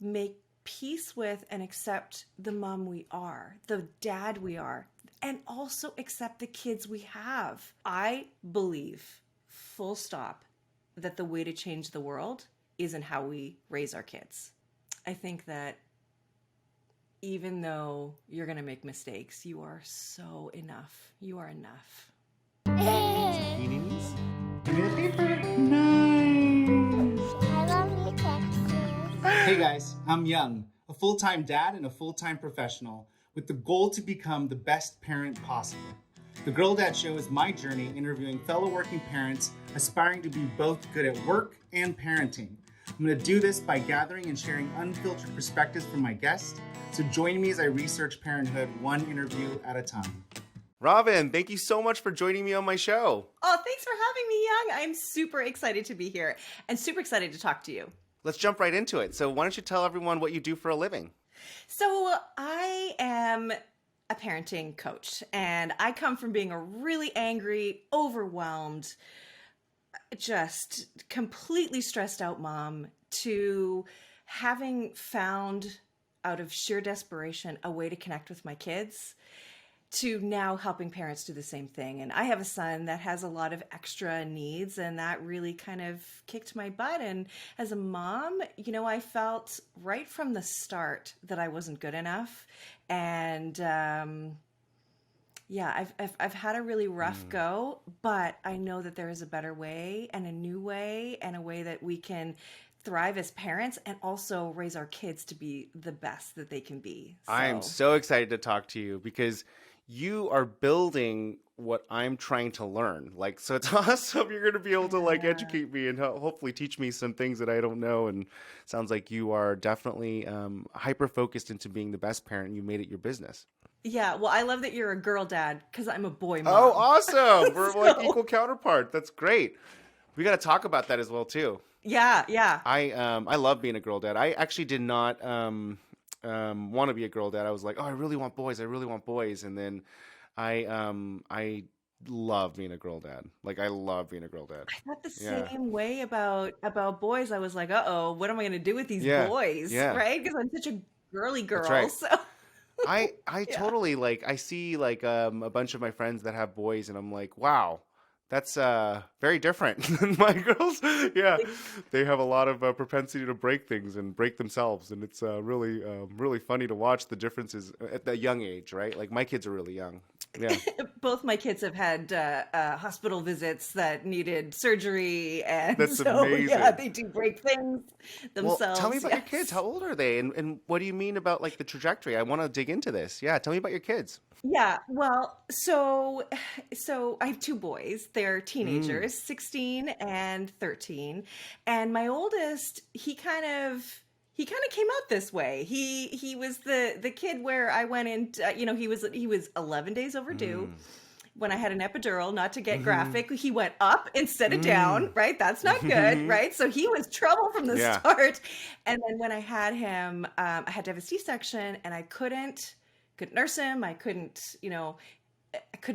make peace with and accept the mom we are, the dad we are, and also accept the kids we have. I believe, full stop, that the way to change the world is in how we raise our kids. I think that even though you're going to make mistakes, you are so enough. You are enough. Zucchinis? Give me the paper. Nice. I love you, Texas. Hey guys, I'm Young, a full-time dad and a full-time professional with the goal to become the best parent possible. The Girl Dad Show is my journey interviewing fellow working parents aspiring to be both good at work and parenting. I'm going to do this by gathering and sharing unfiltered perspectives from my guests. So join me as I research parenthood one interview at a time. Robbin, thank you so much for joining me on my show. Oh, thanks for having me, Young. I'm super excited to be here and super excited to talk to you. Let's jump right into it. So why don't you tell everyone what you do for a living? So I am a parenting coach, and I come from being a really angry, overwhelmed, just completely stressed out mom to having found, out of sheer desperation, a way to connect with my kids, to now helping parents do the same thing. And I have a son that has a lot of extra needs, and that really kind of kicked my butt. And as a mom, I felt right from the start that I wasn't good enough. And I've had a really rough go, but I know that there is a better way and a new way and a way that we can thrive as parents and also raise our kids to be the best that they can be. I'm so excited to talk to you because you are building what I'm trying to learn. So it's awesome. You're going to be able to educate me and hopefully teach me some things that I don't know. And it sounds like you are definitely hyper-focused into being the best parent. You made it your business. Yeah, well, I love that you're a girl dad because I'm a boy mom. Oh, awesome. We're equal counterpart. That's great. We got to talk about that as well, too. Yeah. I love being a girl dad. I actually did not want to be a girl dad. I was like, oh, I really want boys. And then I love being a girl dad. I love being a girl dad. I thought the same way about boys. I was like, uh-oh, what am I going to do with these boys? Yeah. Right? Because I'm such a girly girl. That's right. So I totally I see a bunch of my friends that have boys and I'm like, wow, that's very different than my girls. Yeah, they have a lot of propensity to break things and break themselves, and it's really funny to watch the differences at that young age, right? My kids are really young. Yeah, both my kids have had hospital visits that needed surgery, and that's so amazing. Yeah, they do break things themselves. Well, tell me about your kids. How old are they, and what do you mean about the trajectory? I want to dig into this. Yeah, tell me about your kids. Yeah, well, so I have two boys. They're teenagers, 16 and 13. And my oldest, he kind of came out this way. He was the kid where I went in, he was 11 days overdue. When I had an epidural, not to get graphic, he went up instead of down, right? That's not good, right? So he was trouble from the start. And then when I had him, I had to have a C-section, and I couldn't nurse him. I couldn't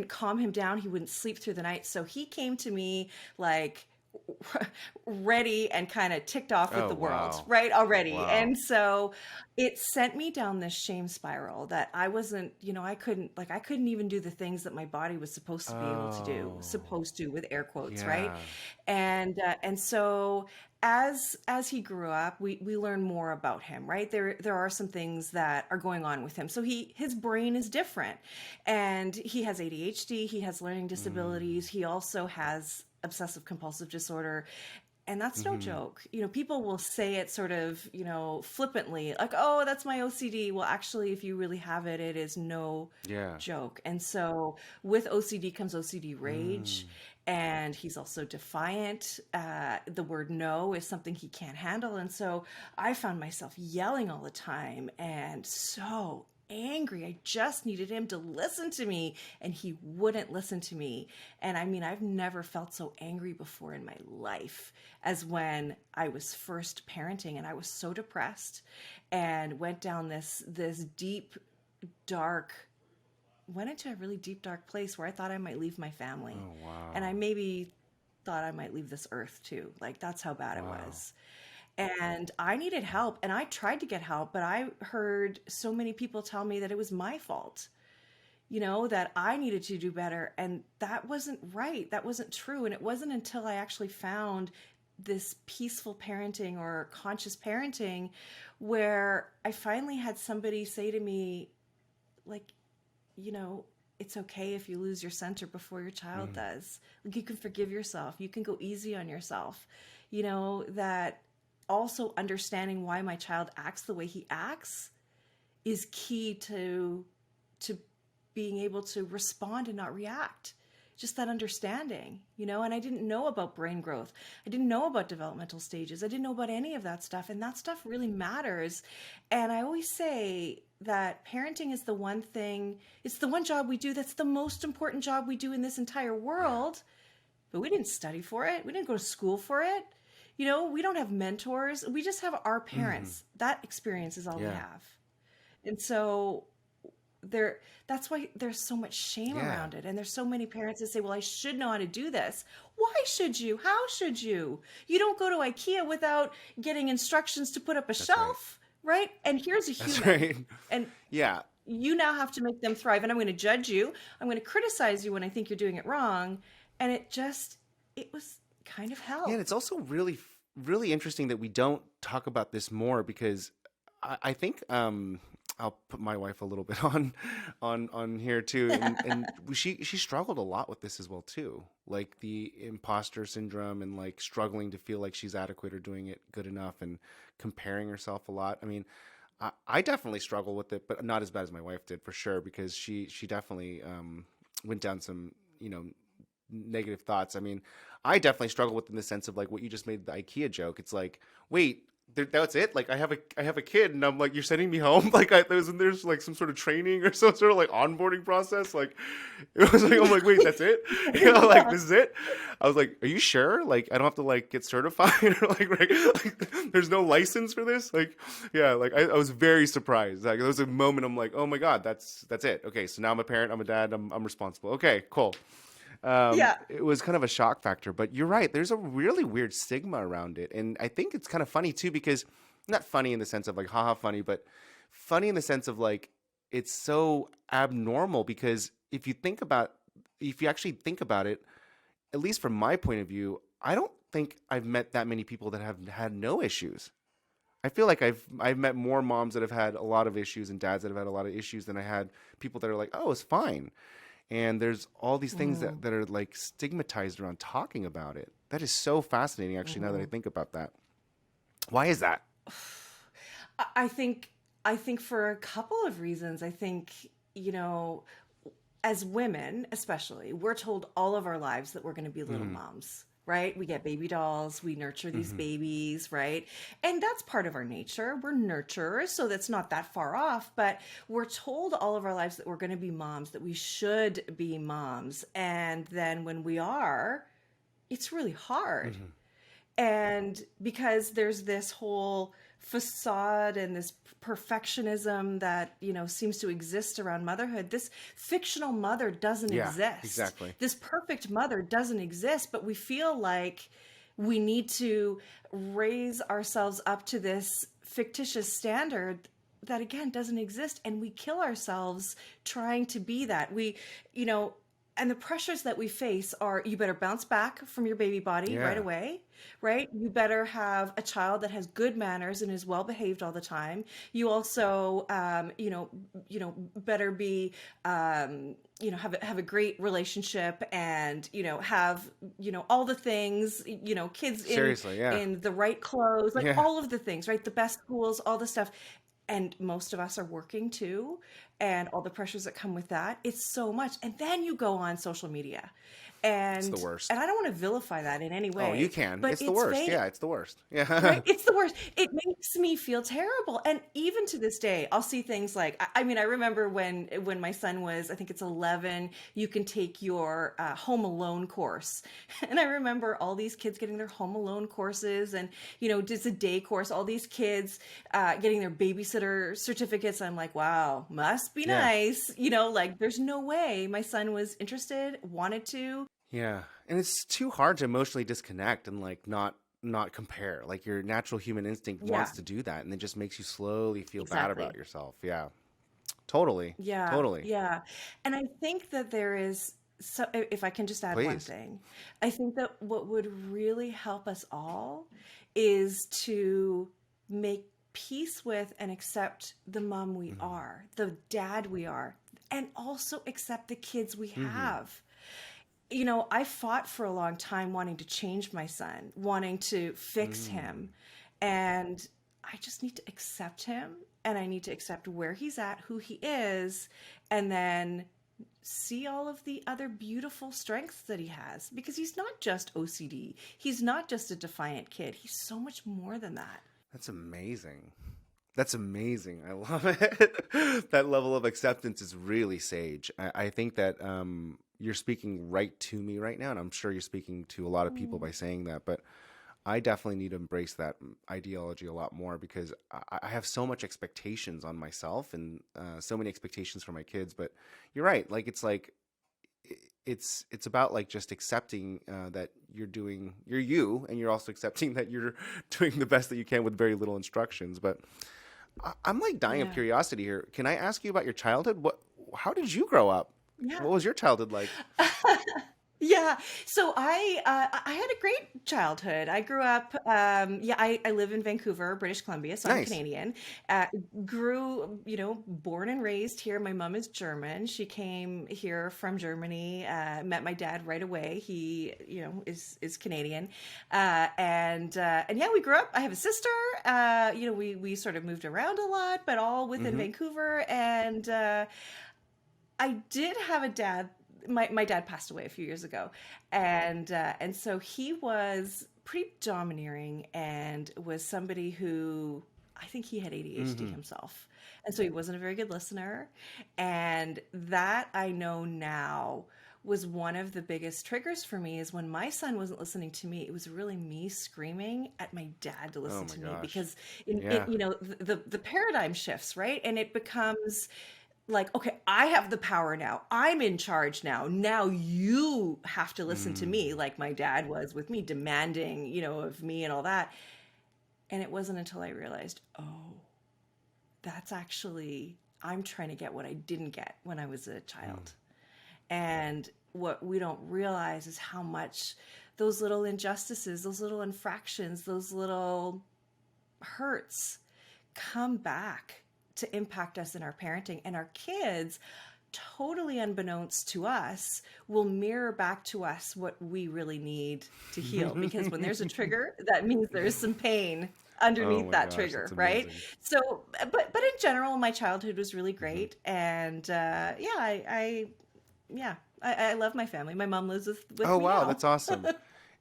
calm him down. He wouldn't sleep through the night. So he came to me ready and kind of ticked off with the world, right? Already. Wow. And so it sent me down this shame spiral that I wasn't, I couldn't even do the things that my body was supposed to be able to do, with air quotes, right? And so as he grew up, we learn more about him, right? There are some things that are going on with him. So his brain is different, and he has ADHD, he has learning disabilities, he also has obsessive compulsive disorder. And that's no joke. People will say it sort of, flippantly, like, oh, that's my OCD. Well, actually, if you really have it, it is no joke. And so with OCD comes OCD rage. And he's also defiant. The word no is something he can't handle. And so I found myself yelling all the time and so angry. I just needed him to listen to me, and he wouldn't listen to me. And I mean, I've never felt so angry before in my life as when I was first parenting, and I was so depressed and went down this deep, dark, went into a really deep, dark place where I thought I might leave my family. Oh, wow. And I maybe thought I might leave this earth too. That's how bad it was. And I needed help, and I tried to get help, but I heard so many people tell me that it was my fault, that I needed to do better. And that wasn't right. That wasn't true. And it wasn't until I actually found this peaceful parenting or conscious parenting where I finally had somebody say to me, like, it's okay if you lose your center before your child does. Like, you can forgive yourself. You can go easy on yourself. That also understanding why my child acts the way he acts is key to being able to respond and not react. Just that understanding, and I didn't know about brain growth. I didn't know about developmental stages. I didn't know about any of that stuff. And that stuff really matters. And I always say that parenting is the one thing, it's the one job we do that's the most important job we do in this entire world. But we didn't study for it. We didn't go to school for it. We don't have mentors. We just have our parents. That experience is all we have. And so that's why there's so much shame around it. And there's so many parents that say, well, I should know how to do this. Why should you? How should you? You don't go to IKEA without getting instructions to put up a shelf, right? And here's a human. That's right. And you now have to make them thrive. And I'm going to judge you. I'm going to criticize you when I think you're doing it wrong. And it was kind of hell. Yeah, and it's also really, really interesting that we don't talk about this more, because I think I'll put my wife a little bit on here too, and she struggled a lot with this as well too, like the imposter syndrome and like struggling to feel like she's adequate or doing it good enough and comparing herself a lot. I mean, I definitely struggle with it, but not as bad as my wife did, for sure, because she definitely went down some negative thoughts. I mean, I definitely struggle with, in the sense of like what you just made the IKEA joke. It's like, wait, that's it? Like I have a kid, and I'm like, you're sending me home? Like there's like some sort of training or some sort of like onboarding process. Like it was like, I'm like, wait, that's it? Like this is it? I was like, are you sure? Like I don't have to like get certified or like there's no license for this? Like, yeah, like I was very surprised. Like there was a moment I'm like, oh my God, that's it. Okay, so now I'm a parent, I'm a dad, I'm responsible. Okay, cool. It was kind of a shock factor, but you're right. There's a really weird stigma around it. And I think it's kind of funny too, because not funny in the sense of like, haha, funny, but funny in the sense of like, it's so abnormal, because if you actually think about it, at least from my point of view, I don't think I've met that many people that have had no issues. I feel like I've met more moms that have had a lot of issues and dads that have had a lot of issues than I had people that are like, oh, it's fine. And there's all these things that are like stigmatized around talking about it. That is so fascinating, actually, now that I think about that. Why is that? I think for a couple of reasons. I think, as women, especially, we're told all of our lives that we're going to be little moms. Right? We get baby dolls, we nurture these babies, right? And that's part of our nature. We're nurturers, so that's not that far off, but we're told all of our lives that we're going to be moms, that we should be moms. And then when we are, it's really hard. And because there's this whole facade and this perfectionism that, seems to exist around motherhood, this fictional mother doesn't exist. Exactly. This perfect mother doesn't exist, but we feel like we need to raise ourselves up to this fictitious standard that, again, doesn't exist. And we kill ourselves trying to be that. And the pressures that we face are, you better bounce back from your baby body right away, right? You better have a child that has good manners and is well behaved all the time. You also, better be, have a great relationship and, have, all the things, kids in the right clothes, like all of the things, right? The best schools, all the stuff. And most of us are working too, and all the pressures that come with that. It's so much. And then you go on social media. And it's the worst. And I don't want to vilify that in any way. Oh, you can. But it's the worst. fake. Yeah, it's the worst. Yeah. Right? It's the worst. It makes me feel terrible. And even to this day, I'll see things like, I remember when my son was, I think it's 11, you can take your Home Alone course. And I remember all these kids getting their Home Alone courses and, just a day course, all these kids getting their babysitter certificates. I'm like, wow, must be nice. Like there's no way my son was interested, wanted to. Yeah. And it's too hard to emotionally disconnect and like not not compare. Like your natural human instinct Yeah, wants to do that, and it just makes you slowly feel bad about exactly. yourself. Yeah, totally, Yeah, totally. yeah. And I think that there is so if I can just add one Please. thing, I think that what would really help us all is to make peace with and accept the mom we Mm-hmm. are, the dad we are, and also accept the kids we Mm-hmm. have. I fought for a long time wanting to change my son, wanting to fix Mm. him. And I just need to accept him and I need to accept where he's at, who he is, and then see all of the other beautiful strengths that he has because he's not just OCD. He's not just a defiant kid. He's so much more than that. That's amazing. That's amazing. I love it. That level of acceptance is really sage. I think that you're speaking right to me right now, and I'm sure you're speaking to a lot of people Mm. by saying that. But I definitely need to embrace that ideology a lot more because I have so much expectations on myself and so many expectations for my kids. But you're right. It's about like just accepting that you're you, and you're also accepting that you're doing the best that you can with very little instructions. But I'm like dying of Yeah. curiosity here. Can I ask you about your childhood? How did you grow up? Yeah. What was your childhood like? Yeah. So I had a great childhood. I grew up I live in Vancouver, British Columbia, so I'm Nice. Canadian. Grew, born and raised here. My mom is German. She came here from Germany, met my dad right away. He, is Canadian. And yeah, we grew up. I have a sister. We sort of moved around a lot, but all within Mm-hmm. Vancouver. And I did have a dad. My dad passed away a few years ago, and so he was pretty domineering and was somebody who I think he had ADHD Mm-hmm. himself, and so he wasn't a very good listener, and that I know now was one of the biggest triggers for me is when my son wasn't listening to me, it was really me screaming at my dad to Oh listen my to me gosh. because in Yeah. the paradigm shifts, right? And it becomes like, okay, I have the power now. I'm in charge now. Now you have to listen to Mm. me, like my dad was with me, demanding, of me and all that. And it wasn't until I realized, oh, that's actually, I'm trying to get what I didn't get when I was a Mm. child. And what we don't realize is how much those little injustices, those little infractions, those little hurts come back to impact us in our parenting, and our kids, totally unbeknownst to us, will mirror back to us what we really need to heal, because when there's a trigger, that means there's some pain Oh underneath my that gosh, that's trigger, right? amazing. So but in general, my childhood was really Mm-hmm. great, and yeah, I love my family. My mom lives with Oh me wow, now. that's awesome.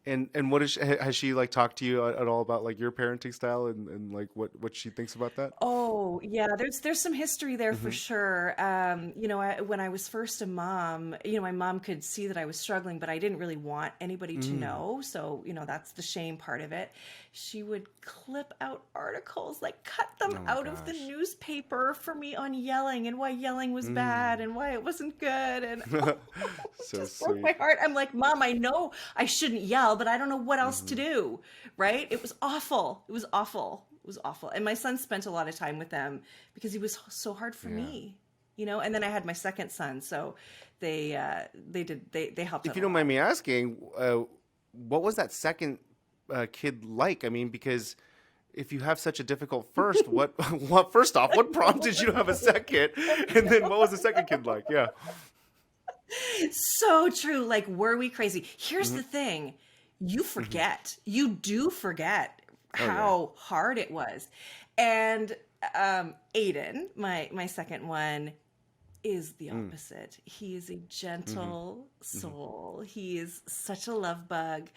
And what has she like talked to you at all about like your parenting style and like what she thinks about that? Oh, yeah, there's some history there for Mm-hmm. sure. When I was first a mom, my mom could see that I was struggling, but I didn't really want anybody to Mm. know. So, that's the shame part of it. She would clip out articles, like cut them Oh my out of the gosh. newspaper for me on yelling and why yelling was bad Mm. and why it wasn't good. And it So just broke my sweet. heart. I'm like, Mom, I know I shouldn't yell, but I don't know what else to Mm-hmm. do. Right? It was awful. It was awful. It was awful. And my son spent a lot of time with them because he was so hard for Yeah. me, and then I had my second son. So they helped If out you a don't mind lot. me asking, what was that second kid like? I mean, because if you have such a difficult first, what first off, what prompted you to have a second, and then what was the second kid like? Yeah. So true. Like, were we crazy? Here's Mm-hmm. the thing. You Mm-hmm. forget. You do forget Oh yeah. how hard it was. And Aiden, my second one, is the Mm. opposite. He is a Mm-hmm. gentle Mm-hmm. soul. He is such a love bug.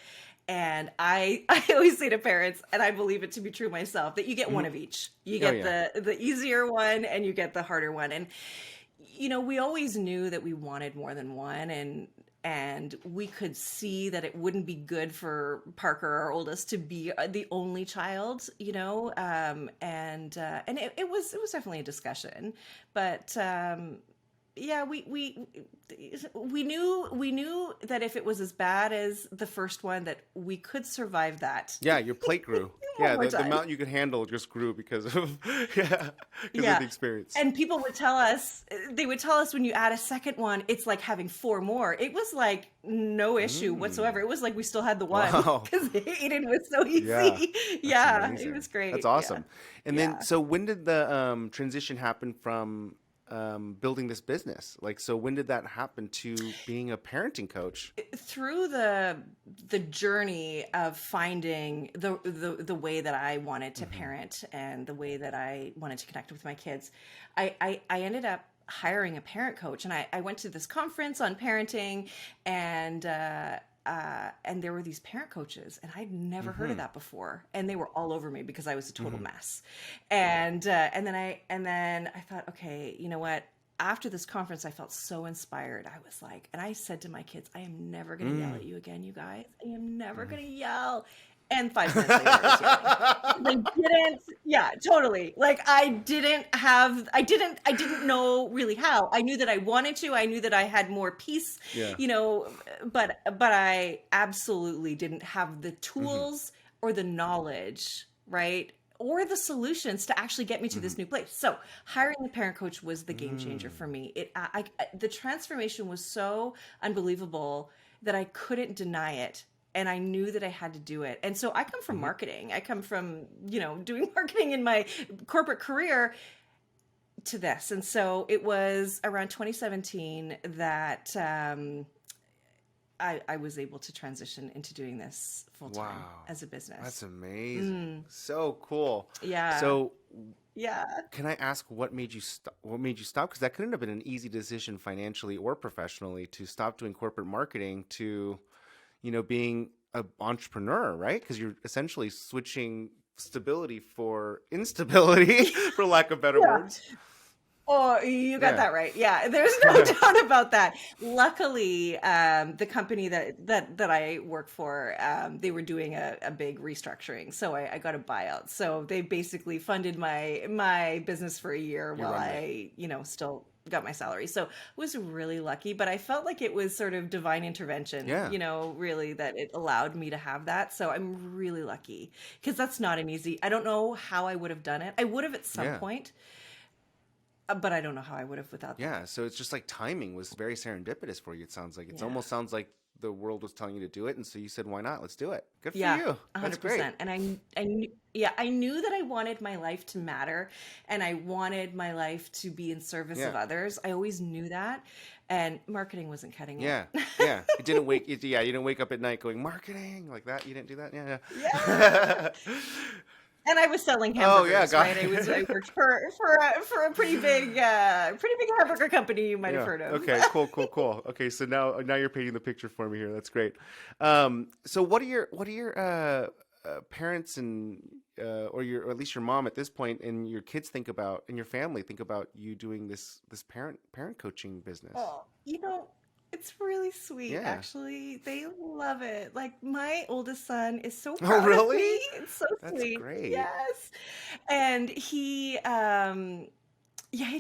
And I always say to parents, and I believe it to be true myself, that you get one Mm-hmm. of each. You Oh get yeah. the easier one and you get the harder one. And we always knew that we wanted more than one, and we could see that it wouldn't be good for Parker, our oldest, to be the only child, and it was definitely a discussion, but we knew that if it was as bad as the first one, that we could survive that. Yeah, your plate grew. One Yeah, more the time. amount you could handle just grew because of because of Yeah. the experience. And people would tell us, when you add a second one, it's like having 4 more. It was like no issue whatsoever. It was like we still had the one Wow. because eating was so easy. Yeah, Yeah, amazing. it was great. That's awesome. And then, Yeah. so when did the transition happen from building this business? Like, so when did that happen to being a parenting coach? Through the journey of finding the way that I wanted to parent and the way that I wanted to connect with my kids, I ended up hiring a parent coach, and I went to this conference on parenting, and there were these parent coaches, and I'd never heard of that before, and they were all over me because I was a total mess. And then I thought, okay, you know what? After this conference, I felt so inspired. I was like, and I said to my kids, I am never going to yell at you again, you guys. I am never going to yell. And 5 minutes later, I was yelling. Yeah, totally. Like I didn't know really how. I knew that I wanted to. I knew that I had more peace, but I absolutely didn't have the tools or the knowledge, right? Or the solutions to actually get me to this new place. So hiring a parent coach was the game changer for me. The transformation was so unbelievable that I couldn't deny it. And I knew that I had to do it. And so I come from marketing. I come from, doing marketing in my corporate career to this. And so it was around 2017 that I was able to transition into doing this full time as a business. That's amazing. So cool. Yeah. So yeah. Can I ask what made you stop? What made you stop? Because that couldn't have been an easy decision financially or professionally to stop doing corporate marketing to, being an entrepreneur, right? Because you're essentially switching stability for instability, for lack of better words. Oh, you got that right. Yeah, there's no doubt about that. Luckily, the company that I work for, they were doing a big restructuring, so I got a buyout. So they basically funded my business for a year while I, still got my salary. So I was really lucky, but I felt like it was sort of divine intervention, really, that it allowed me to have that. So I'm really lucky because that's not an easy, I don't know how I would have done it. I would have at some point. But I don't know how I would have without that. Yeah, so it's just like timing was very serendipitous for you, it sounds like. It almost sounds like the world was telling you to do it, and so you said, why not? Let's do it. Good for you. That's 100%. great. And I knew that I wanted my life to matter, and I wanted my life to be in service of others. I always knew that, and marketing wasn't cutting it. Yeah. You didn't wake up at night going, marketing, like that? You didn't do that? Yeah. And I was selling hamburgers, right? I worked for a pretty big hamburger company you might have heard of. Okay, cool. Okay, so now you're painting the picture for me here. That's great. So what do your parents and or at least your mom at this point and your kids think about, and your family think about you doing this parent coaching business? Oh, it's really sweet, actually. They love it. Like, my oldest son is so proud of me. It's so sweet. That's great. Yes. And he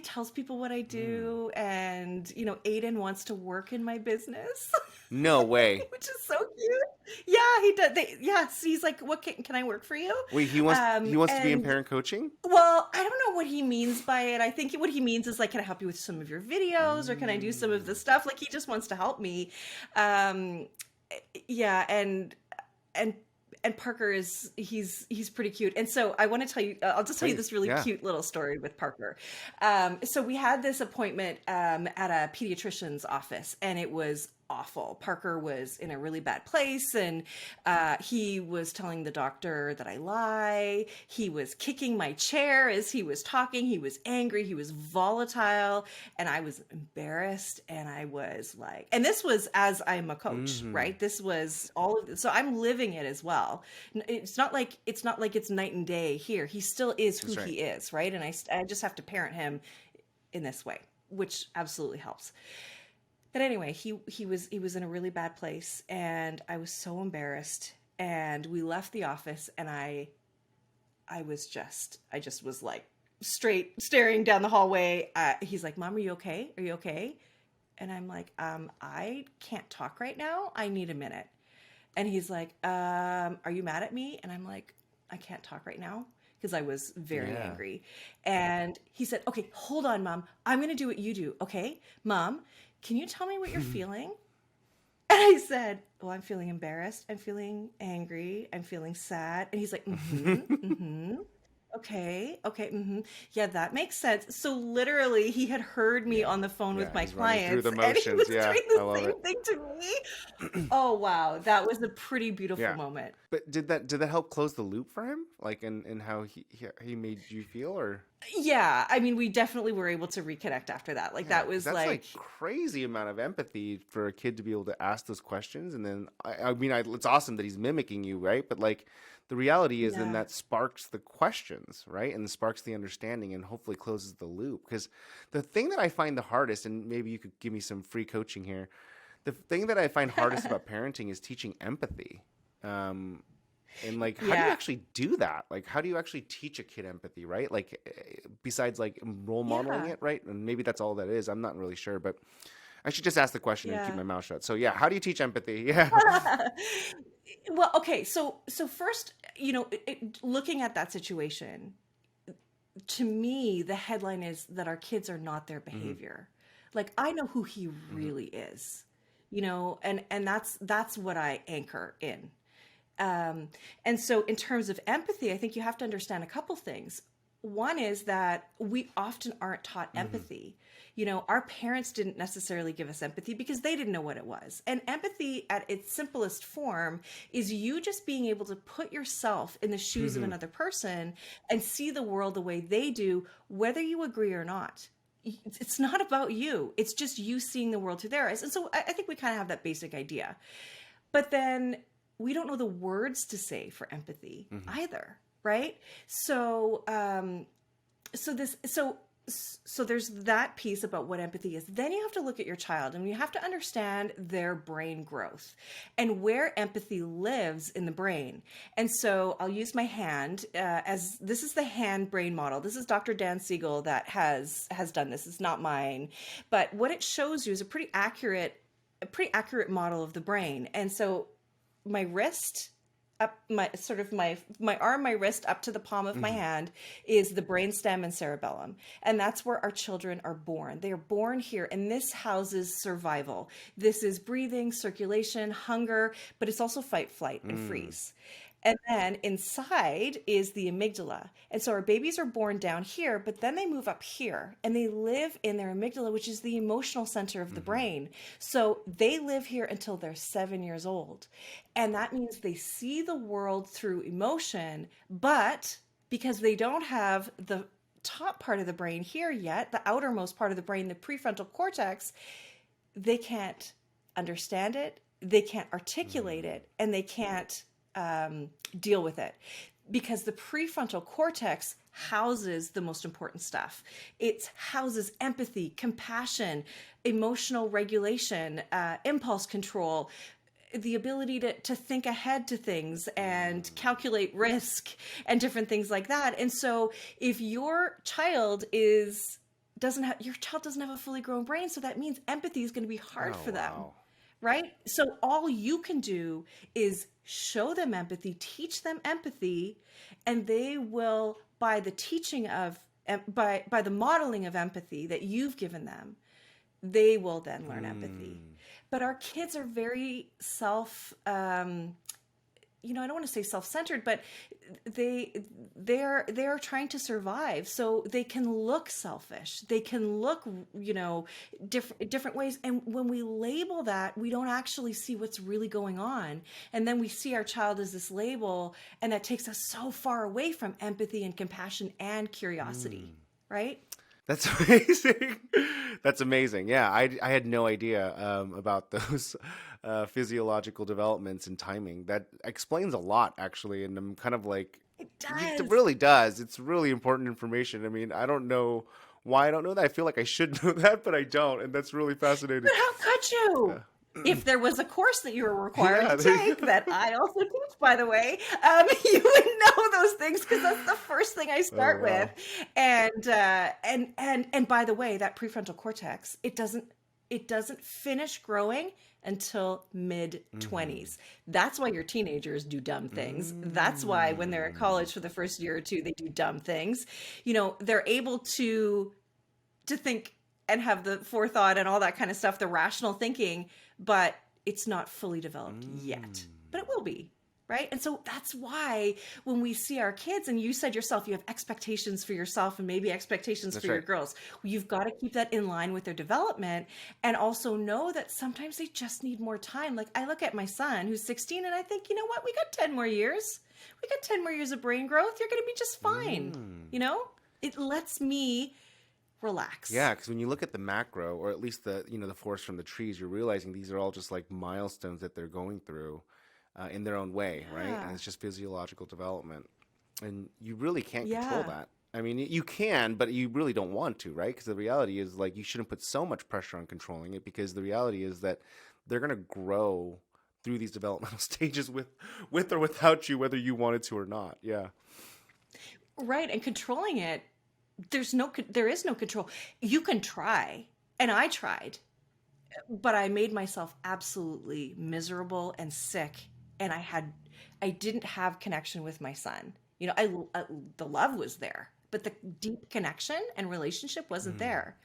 tells people what I do. And, Aiden wants to work in my business. No way. Which is so cute. Yeah, he does. He's like, what can I work for you? Wait, he wants to be in parent coaching? Well, I don't know what he means by it. I think what he means is like, can I help you with some of your videos, or can I do some of the stuff? Like, he just wants to help me. And Parker he's pretty cute. And so I want to tell you, I'll just tell you this really cute little story with Parker. So we had this appointment at a pediatrician's office, and it was awful. Parker was in a really bad place, and he was telling the doctor that I lie. He was kicking my chair as he was talking. He was angry. He was volatile, and I was embarrassed. And I was like, and this was as I'm a coach, right? This was all of this. So I'm living it as well. It's not like it's night and day here. He still is who he is, right? And I just have to parent him in this way, which absolutely helps. But anyway, he was in a really bad place, and I was so embarrassed. And we left the office, and I just was like straight staring down the hallway. He's like, Mom, are you okay? Are you okay? And I'm like, I can't talk right now. I need a minute. And he's like, are you mad at me? And I'm like, I can't talk right now, because I was very angry. And he said, okay, hold on, Mom. I'm going to do what you do. Okay, Mom, can you tell me what you're feeling? And I said, well, I'm feeling embarrassed. I'm feeling angry. I'm feeling sad. And he's like, okay, yeah, that makes sense. So literally, he had heard me on the phone with my he's running through clients, the and he motions. was Yeah, doing I the love same it. thing to me. Oh wow, that was a pretty beautiful moment. But did that help close the loop for him? Like in how he made you feel, or? Yeah, I mean, we definitely were able to reconnect after that. Like that was That's like crazy amount of empathy for a kid to be able to ask those questions, and then I mean, it's awesome that he's mimicking you, right? But like the reality is, then that sparks the questions, right, and sparks the understanding, and hopefully closes the loop. Because the thing that I find the hardest, and maybe you could give me some free coaching here, the thing that I find hardest about parenting is teaching empathy. And like, how do you actually do that? Like, how do you actually teach a kid empathy, right? Like, besides like role modeling it, right? And maybe that's all that is. I'm not really sure, but I should just ask the question and keep my mouth shut. So yeah, how do you teach empathy? Yeah. Well, okay, so first, looking at that situation, to me, the headline is that our kids are not their behavior. Like, I know who he really is, and that's what I anchor in. And so in terms of empathy, I think you have to understand a couple things. One is that we often aren't taught empathy. Our parents didn't necessarily give us empathy because they didn't know what it was. And empathy at its simplest form is you just being able to put yourself in the shoes of another person and see the world the way they do, whether you agree or not. It's not about you. It's just you seeing the world through their eyes. And so I think we kind of have that basic idea. But then we don't know the words to say for empathy either, right? So there's that piece about what empathy is. Then you have to look at your child, and you have to understand their brain growth and where empathy lives in the brain. And so I'll use my hand as this is the hand brain model. This is Dr. Dan Siegel that has done this. It's not mine, but what it shows you is a pretty accurate model of the brain. And so my wrist up, my arm, my wrist up to the palm of my hand is the brainstem and cerebellum. And that's where our children are born. They are born here, and this houses survival. This is breathing, circulation, hunger, but it's also fight, flight, and freeze. And then inside is the amygdala. And so our babies are born down here, but then they move up here and they live in their amygdala, which is the emotional center of the brain. So they live here until they're 7 years old. And that means they see the world through emotion, but because they don't have the top part of the brain here yet, the outermost part of the brain, the prefrontal cortex, they can't understand it, they can't articulate it, and they can't deal with it, because the prefrontal cortex houses the most important stuff. It houses empathy, compassion, emotional regulation, impulse control, the ability to think ahead to things and calculate risk and different things like that. And so if your child doesn't have a fully grown brain, so that means empathy is going to be hard for them. Right? So all you can do is show them empathy, teach them empathy, and they will, by the teaching of, by the modeling of empathy that you've given them, they will then learn empathy. But our kids are very I don't want to say self-centered, but they're trying to survive. So they can look selfish. They can look, different ways. And when we label that, we don't actually see what's really going on. And then we see our child as this label, and that takes us so far away from empathy and compassion and curiosity, right? That's amazing. That's amazing. Yeah, I had no idea about those physiological developments and timing. That explains a lot, actually. And I'm kind of like, it does. It really does. It's really important information. I mean, I don't know why I don't know that. I feel like I should know that, but I don't. And that's really fascinating. But how could you? if there was a course that you were required Yeah, to take that I also teach, by the way, you would know those things because that's the first thing I start with. And by the way, that prefrontal cortex, it doesn't finish growing until mid 20s. That's why your teenagers do dumb things. That's why when they're in college for the first year or two, they do dumb things. They're able to think and have the forethought and all that kind of stuff, the rational thinking, but it's not fully developed yet. But it will be, right? And so that's why when we see our kids, and you said yourself, you have expectations for yourself and maybe expectations for your girls. You've got to keep that in line with their development, and also know that sometimes they just need more time. Like I look at my son who's 16 and I think, you know what? We got 10 more years. We got 10 more years of brain growth. You're going to be just fine. It lets me relax. Yeah, because when you look at the macro, or at least the forest from the trees, you're realizing these are all just like milestones that they're going through in their own way, right? And it's just physiological development, and you really can't control that. I mean, you can, but you really don't want to, right? Because the reality is, like, you shouldn't put so much pressure on controlling it, because the reality is that they're going to grow through these developmental stages with or without you, whether you wanted to or not. Yeah. Right, and controlling it, there is no control. You can try, and I tried, but I made myself absolutely miserable and sick, and I didn't have connection with my son. The love was there, but the deep connection and relationship wasn't there.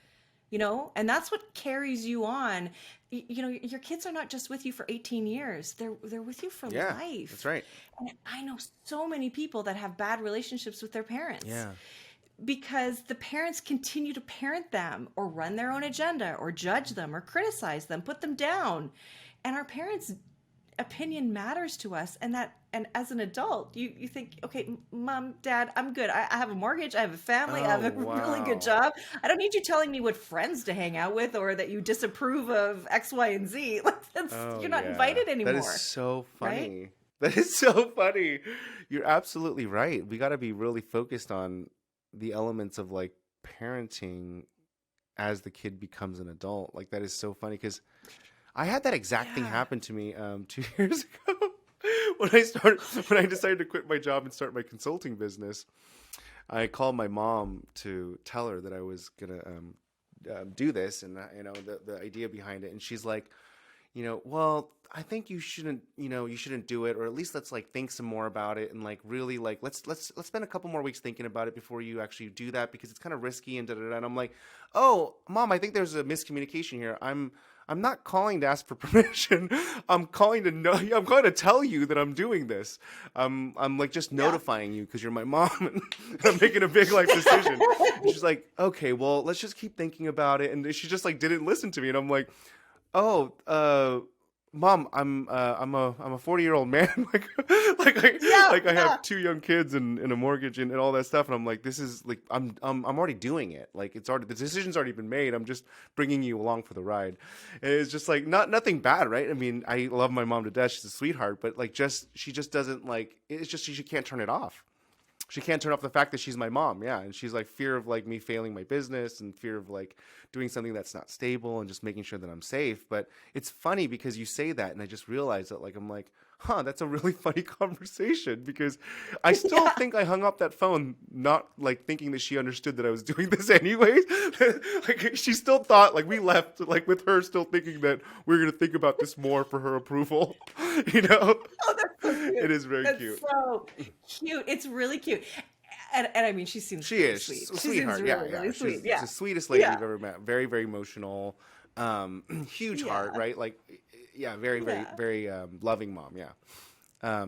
And that's what carries you on. Your kids are not just with you for 18 years. They're with you for life. That's right. And I know so many people that have bad relationships with their parents. Yeah. Because the parents continue to parent them or run their own agenda or judge them or criticize them, put them down. And our parents' opinion matters to us. And as an adult, you think, okay, mom, dad, I'm good. I have a mortgage. I have a family. I have a really good job. I don't need you telling me what friends to hang out with or that you disapprove of X, Y, and Z. You're not invited anymore. That is so funny. Right? That is so funny. You're absolutely right. We got to be really focused on the elements of like parenting as the kid becomes an adult. Like, that is so funny, because I had that exact thing happen to me 2 years ago when I decided to quit my job and start my consulting business. I called my mom to tell her that I was gonna do this, and the idea behind it, and she's like, well, I think you shouldn't do it, or at least let's like think some more about it, and like really like let's spend a couple more weeks thinking about it before you actually do that, because it's kind of risky and da-da-da. And I'm like, oh, Mom, I think there's a miscommunication here. I'm not calling to ask for permission. I'm calling to tell you that I'm doing this. I'm like just notifying you because you're my mom and I'm making a big life decision. And she's like, okay, well, let's just keep thinking about it. And she just like didn't listen to me, and I'm like, oh, Mom, I'm a 40-year-old man. I have 2 young kids and a mortgage and all that stuff. And I'm like, this is like, I'm already doing it. Like, the decision's already been made. I'm just bringing you along for the ride. And it's just like, nothing bad, right? I mean, I love my mom to death. She's a sweetheart, but like, she just doesn't like, it's just, she can't turn it off. She can't turn off the fact that she's my mom. Yeah. And she's like fear of like me failing my business and fear of like doing something that's not stable and just making sure that I'm safe. But it's funny because you say that, and I just realized that, like, I'm like, that's a really funny conversation, because I still think I hung up that phone not like thinking that she understood that I was doing this anyways. Like, she still thought, like, we left like with her still thinking that we were going to think about this more for her approval. Oh, that's so cute. It is very cute. So cute. It's really cute. And I mean, she seems really sweet. A sweetheart. Really sweet. She's the sweetest lady you've ever met. Very, very emotional. Huge heart, right? Like, very, very, very loving mom. Yeah. A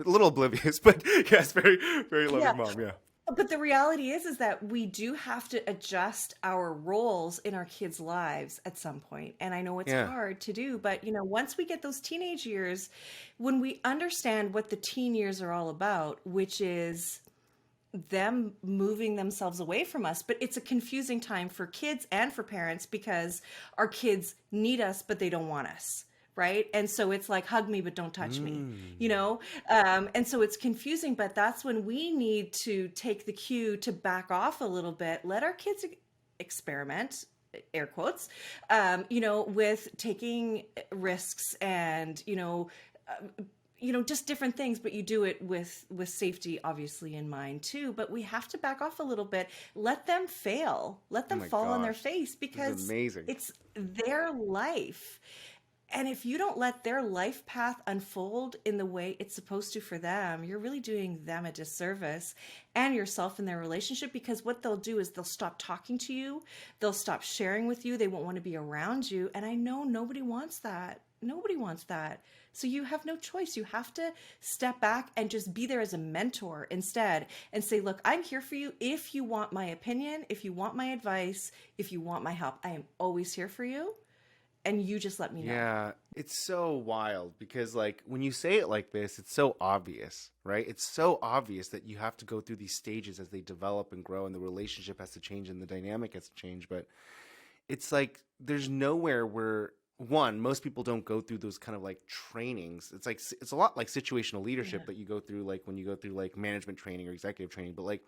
little oblivious, but yes, very, very loving mom. Yeah. But the reality is that we do have to adjust our roles in our kids' lives at some point. And I know it's hard to do, but once we get those teenage years, when we understand what the teen years are all about, which is them moving themselves away from us, but it's a confusing time for kids and for parents, because our kids need us, but they don't want us. Right. And so it's like, hug me, but don't touch me, and so it's confusing, but that's when we need to take the cue to back off a little bit, let our kids experiment, air quotes, with taking risks and, just different things, but you do it with safety obviously in mind too. But we have to back off a little bit, let them fail, let Oh them my fall on their gosh. face, This is because amazing. it's their life. And if you don't let their life path unfold in the way it's supposed to for them, you're really doing them a disservice and yourself in their relationship, because what they'll do is they'll stop talking to you. They'll stop sharing with you. They won't want to be around you. And I know nobody wants that. Nobody wants that. So you have no choice. You have to step back and just be there as a mentor instead and say, look, I'm here for you. If you want my opinion, if you want my advice, if you want my help, I am always here for you. And you just let me know. Yeah, it's so wild because like when you say it like this, it's so obvious, right? It's so obvious that you have to go through these stages as they develop and grow, and the relationship has to change and the dynamic has to change. But it's like there's nowhere where one, most people don't go through those kind of like trainings. It's like it's a lot like situational leadership that you go through, like when you go through like management training or executive training, but like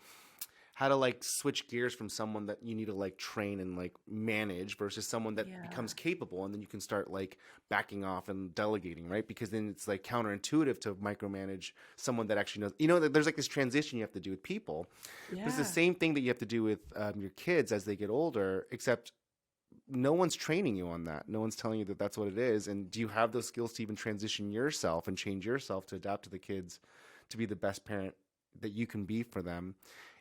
how to like switch gears from someone that you need to like train and like manage versus someone that becomes capable, and then you can start like backing off and delegating, right? Because then it's like counterintuitive to micromanage someone that actually knows, there's like this transition you have to do with people. But it's the same thing that you have to do with your kids as they get older, except no one's training you on that. No one's telling you that that's what it is. And do you have those skills to even transition yourself and change yourself to adapt to the kids, to be the best parent that you can be for them?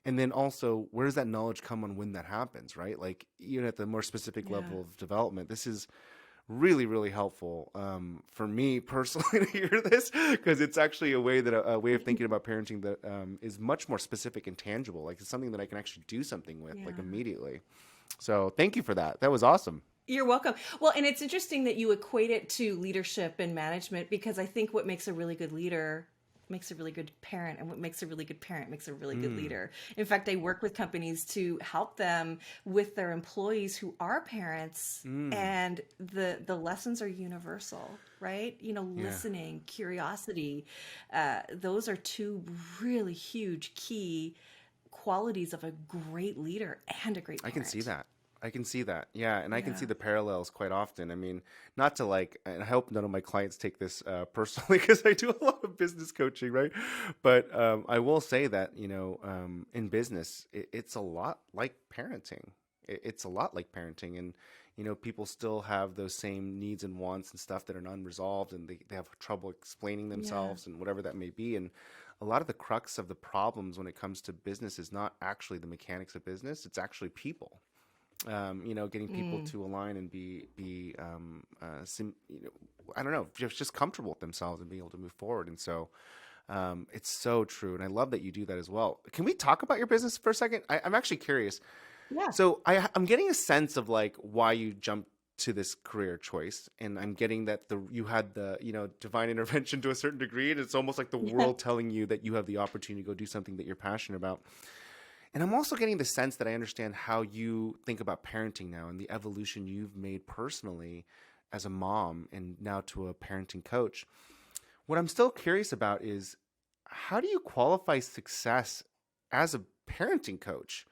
And then also, where does that knowledge come on when that happens, right? Like even at the more specific level of development, this is really, really helpful for me personally to hear this, because it's actually a way of thinking about parenting that is much more specific and tangible. Like it's something that I can actually do something with like immediately. So thank you for that. That was awesome. You're welcome. Well, and it's interesting that you equate it to leadership and management, because I think what makes a really good leader makes a really good parent, and what makes a really good parent makes a really good leader. In fact, I work with companies to help them with their employees who are parents, and the lessons are universal, right? Listening, curiosity, those are two really huge key qualities of a great leader and a great parent. I can see that. Yeah. And I can see the parallels quite often. I mean, not to like, and I hope none of my clients take this personally, because I do a lot of business coaching, right? But I will say that, in business, it's a lot like parenting. It's a lot like parenting. And, people still have those same needs and wants and stuff that are unresolved, and they have trouble explaining themselves and whatever that may be. And a lot of the crux of the problems when it comes to business is not actually the mechanics of business. It's actually people. Getting people to align and I don't know, just comfortable with themselves and being able to move forward. And so it's so true. And I love that you do that as well. Can we talk about your business for a second? I'm actually curious. Yeah. So I'm getting a sense of like why you jumped to this career choice. And I'm getting that you had the, divine intervention to a certain degree. And it's almost like the world telling you that you have the opportunity to go do something that you're passionate about. And I'm also getting the sense that I understand how you think about parenting now and the evolution you've made personally as a mom and now to a parenting coach. What I'm still curious about is, how do you qualify success as a parenting coach?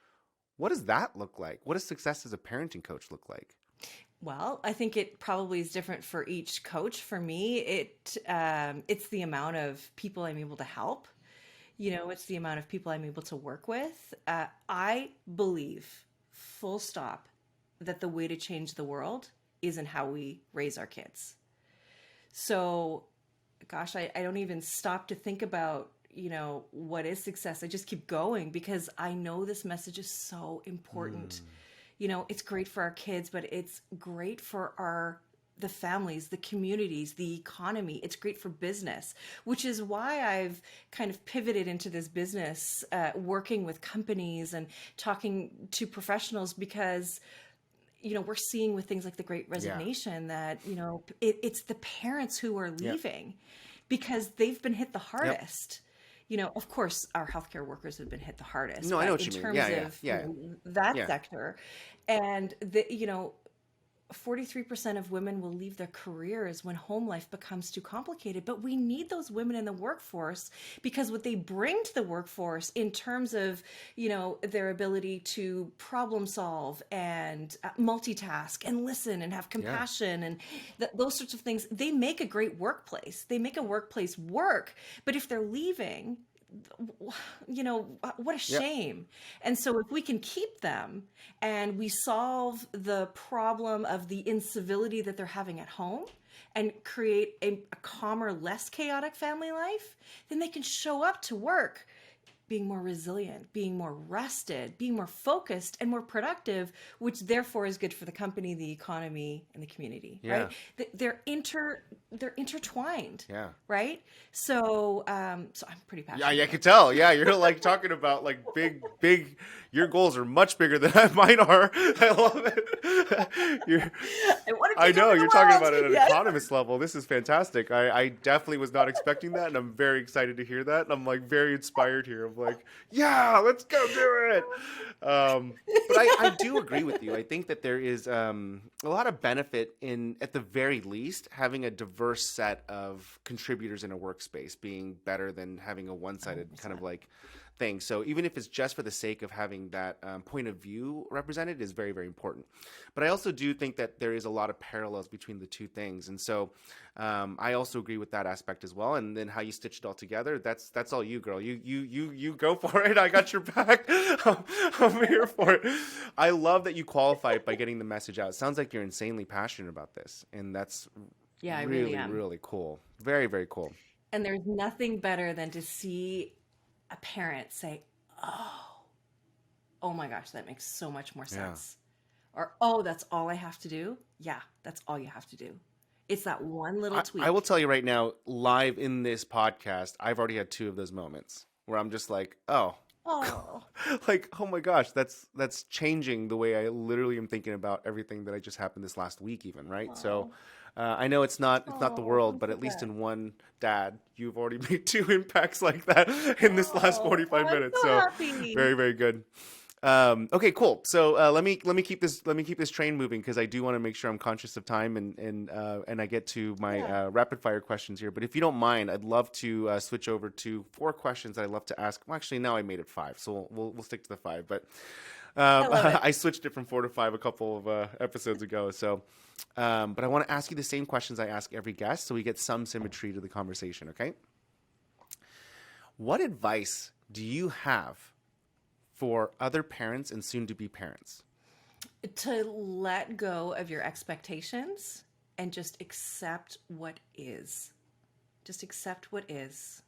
What does that look like? What does success as a parenting coach look like? Well, I think it probably is different for each coach. For me, it's the amount of people I'm able to help. It's the amount of people I'm able to work with. I believe, full stop, that the way to change the world is in how we raise our kids. So, gosh, I don't even stop to think about, what is success. I just keep going, because I know this message is so important. It's great for our kids, but it's great for the families, the communities, the economy. It's great for business, which is why I've kind of pivoted into this business, working with companies and talking to professionals, because, we're seeing with things like the Great Resignation that, it's the parents who are leaving because they've been hit the hardest. Of course, our healthcare workers have been hit the hardest. No, I know what in you terms mean. of that sector. And 43% of women will leave their careers when home life becomes too complicated. But we need those women in the workforce, because what they bring to the workforce in terms of, their ability to problem solve and multitask and listen and have compassion and those sorts of things, they make a great workplace. They make a workplace work. But if they're leaving, what a shame. And so if we can keep them and we solve the problem of the incivility that they're having at home and create a calmer, less chaotic family life, then they can show up to work being more resilient, being more rested, being more focused and more productive, which therefore is good for the company, the economy, and the community, right? They're intertwined, right? So I'm pretty passionate. Yeah, I can tell. Yeah, you're like talking about like big. Your goals are much bigger than mine are. I love it. I know you're talking about it at an economist level. This is fantastic. I definitely was not expecting that, and I'm very excited to hear that. And I'm like very inspired here. I'm like, yeah, let's go do it. But I do agree with you. I think that there is a lot of benefit in, at the very least, having a diverse set of contributors in a workspace being better than having a one-sided kind of like thing. So even if it's just for the sake of having that point of view represented is very, very important. But I also do think that there is a lot of parallels between the two things. And so I also agree with that aspect as well. And then how you stitch it all together, that's all you, girl. You go for it. I got your back. I'm here for it. I love that you qualify it by getting the message out. It sounds like you're insanely passionate about this. And that's I really, really am. really cool. Very, very cool. And there's nothing better than to see a parent say, oh my gosh, that makes so much more sense. Or, oh, that's all I have to do. Yeah, that's all you have to do. It's that one little tweak. I will tell you right now, live in this podcast, I've already had 2 of those moments where I'm just like, like, oh my gosh, that's changing the way I literally am thinking about everything that I just happened this last week even, right? So I know it's not the world, but at least in one dad, you've already made 2 impacts like that in this last 45 minutes. So happy. Very, very good. Okay, cool. So let me keep this train moving, because I do want to make sure I'm conscious of time and I get to my rapid fire questions here. But if you don't mind, I'd love to switch over to 4 questions that I'd love to ask. Well, actually, now I made it 5, so we'll stick to the 5. But I switched it from 4 to 5 a couple of episodes ago. So, but I want to ask you the same questions I ask every guest, so we get some symmetry to the conversation. Okay. What advice do you have for other parents and soon-to-be parents? To let go of your expectations and just accept what is. Just accept what is.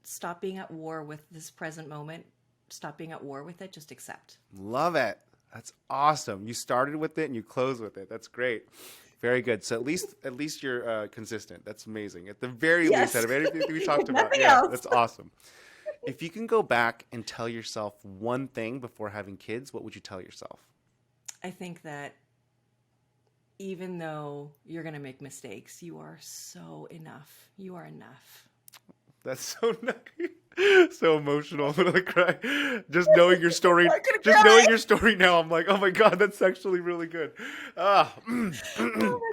Stop being at war with this present moment. Stop being at war with it. Just accept. Love it. That's awesome. You started with it and you close with it. That's great. Very good. So at least you're consistent. That's amazing. At the very least, out of anything we talked about, that's awesome. If you can go back and tell yourself one thing before having kids, what would you tell yourself? I think that even though you're going to make mistakes, you are so enough. You are enough. That's so nice. So emotional. I'm going to cry. Just knowing your story. Knowing your story now, I'm like, oh my God, that's actually really good. Oh my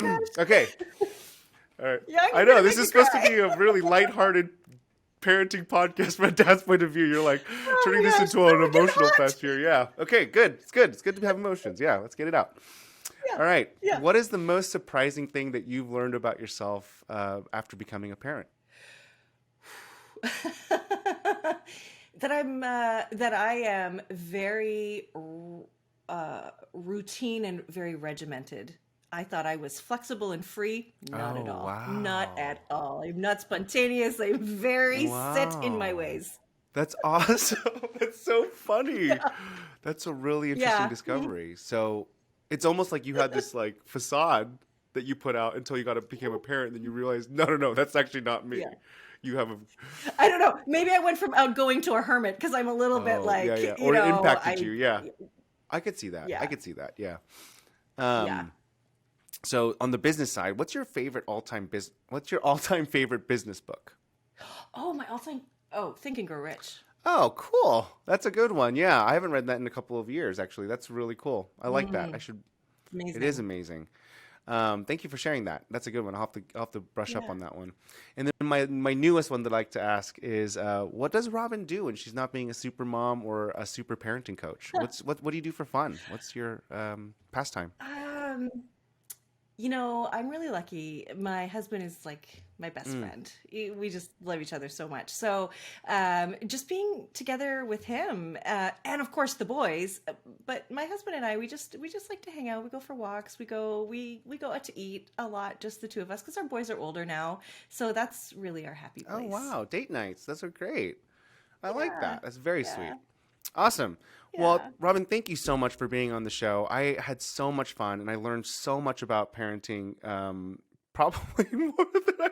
gosh. Okay. All right. Yeah, I know. This is supposed to be a really lighthearted parenting podcast from a dad's point of view. You're like turning this into an emotional fest here. Yeah. Okay, good. It's good. It's good to have emotions. Yeah, let's get it out. Yeah. All right. Yeah. What is the most surprising thing that you've learned about yourself after becoming a parent? That I am very routine and very regimented. I thought I was flexible and free. Not at all. Wow. Not at all. I'm not spontaneous. I'm very set in my ways. That's awesome. That's so funny. Yeah. That's a really interesting discovery. So it's almost like you had this like facade that you put out until you became a parent, and then you realized, no, that's actually not me. Yeah. You have I don't know. Maybe I went from outgoing to a hermit because I'm a little bit like, or it impacted you. Yeah. I could see that. Yeah. I could see that. Yeah. So on the business side, what's your all-time favorite business book? Think and Grow Rich. Oh, cool. That's a good one. Yeah. I haven't read that in a couple of years, actually. That's really cool. I like that. Amazing. It is amazing. Thank you for sharing that. That's a good one. I'll have to brush up Yeah. on that one. And then my newest one that I like to ask is, what does Robbin do when she's not being a super mom or a super parenting coach? What do you do for fun? What's your pastime? Um, I'm really lucky. My husband is like my best friend. We just love each other so much. So, just being together with him, and of course the boys, but my husband and I, we just like to hang out. We go for walks. We go out to eat a lot, just the two of us, because our boys are older now. So that's really our happy place. Oh, wow. Date nights. Those are great. I like Yeah. that. That's very Yeah. sweet. Awesome. Well, Yeah. Robbin, thank you so much for being on the show. I had so much fun, and I learned so much about parenting, probably more than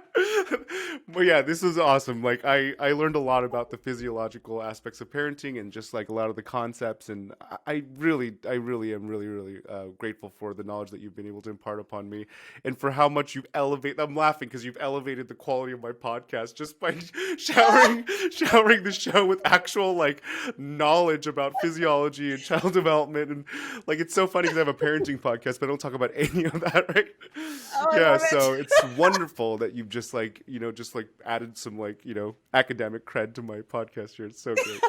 but yeah, this was awesome. Like I learned a lot about the physiological aspects of parenting and just like a lot of the concepts. And I really am really grateful for the knowledge that you've been able to impart upon me, and for how much you've elevated. I'm laughing because you've elevated the quality of my podcast just by showering the show with actual like knowledge about physiology and child development. And like, it's so funny because I have a parenting podcast, but I don't talk about any of that, right? Oh, I Yeah, love it. so it's wonderful that you've just like, just like added some like, academic cred to my podcast here. It's so great.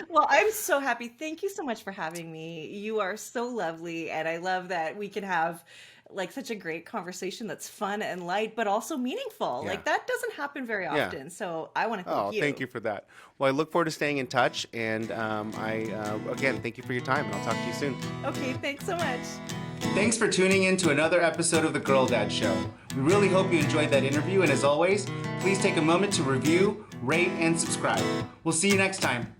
Well, I'm so happy. Thank you so much for having me. You are so lovely, and I love that we can have like such a great conversation that's fun and light, but also meaningful. Yeah. Like that doesn't happen very Yeah. often. So I want to thank Oh, you. thank you for that. Well, I look forward to staying in touch, and again, thank you for your time, and I'll talk to you soon. Okay, thanks so much. Thanks for tuning in to another episode of The Girl Dad Show. We really hope you enjoyed that interview, and as always, please take a moment to review, rate, and subscribe. We'll see you next time.